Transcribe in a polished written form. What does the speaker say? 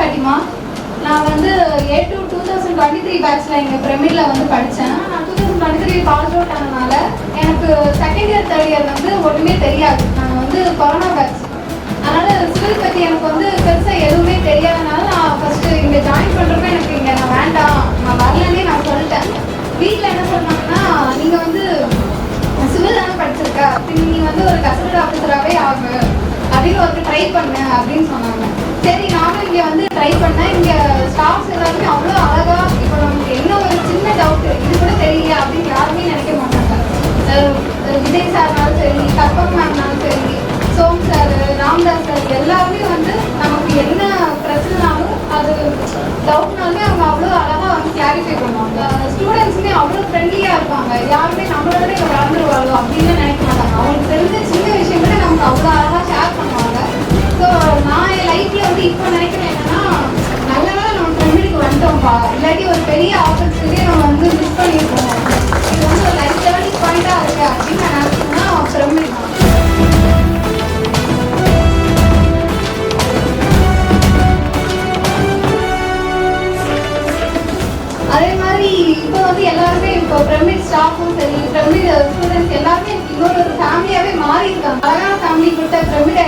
பாட்டிமா. நான் வந்து A2 2023 பேட்ச்ல எங்கள் பிரமிடில் வந்து படித்தேன். நான் 2023 பாஸ் அவுட் ஆனதுனால எனக்கு செகண்ட் இயர் தேர்ட் இயர் வந்து ஒன்றுமே தெரியாது. நான் வந்து கொரோனா பேட்ச், அதனால் சிவில் பற்றி எனக்கு வந்து பெருசாக எதுவுமே தெரியாதனால நான் ஃபஸ்ட்டு இங்கே ஜாயின் பண்ணுறப்ப எனக்கு இங்கே நான் வேண்டாம், நான் வரலன்னே நான் சொல்லிட்டேன். வீட்டில் என்ன சொன்னாங்கன்னா, நீங்கள் வந்து சிவில் தானே படிச்சிருக்க, அப்படி நீ வந்து ஒரு கஸ்டடி ஆஃபீஸராகவே ஆகு அப்படின்னு ஒரு ட்ரை பண்ணு அப்படின்னு சொன்னாங்க. சரி, நானும் இங்கே வந்து ட்ரை பண்ணேன். இங்கே ஸ்டாஃப்ஸ் எல்லாருமே அவ்வளோ அழகாக, இப்போ நமக்கு என்ன ஒரு சின்ன டவுட்டு இது கூட தெரியல அப்படின்னு யாருமே நினைக்க மாட்டாங்க. விஜய் சார்னாலும் சரி, கற்பகம் மேம்னாலும் சரி, சோம் சார், ராம்தாஸ் சார் எல்லாருமே வந்து நமக்கு என்ன பிரச்சனைனாலும் அது டவுட்னாலுமே அவங்க அவ்வளோ அழகாக வந்து கிளாரிஃபை பண்ணுவாங்க. ஸ்டூடெண்ட்ஸுமே அவ்வளோ ஃப்ரெண்ட்லியாக இருப்பாங்க. யாருமே நம்மளோட இங்கே வளர்ந்துருவாங்க அப்படின்னு நினைக்க மாட்டாங்க. அவங்களுக்கு தெரிஞ்ச சின்ன விஷயம் கூட நமக்கு அவ்வளோ அழகாக ஷேர் பண்ணுவாங்க. ஸோ நான் என் லைஃப்பில் வந்து இப்போ நினைக்கிறேன் என்னன்னா, நல்ல வேலை நம்ம பிரமிடுக்கு வந்துட்டோம்ப்பா, இல்லாட்டி ஒரு பெரிய ஆப்பர்ச்சுனிட்டியை நம்ம வந்து மிஸ் பண்ணியிருக்கோம். இது வந்து ஒரு லைஃப் டேர்னிங் பாயிண்டாக இருக்குது அப்படின்னு நான் நினச்சேன்னா பிரமிடு தான். அதே மாதிரி இப்போ வந்து எல்லாருமே இப்போ பிரமிட் ஸ்டாஃபும் சரி, பிரமிட் ஸ்டூடெண்ட்ஸ் எல்லாருமே இன்னொரு ஃபேமிலியாகவே மாறி இருக்காங்க. அழகான ஃபேமிலி கிட்ட பிரமிட்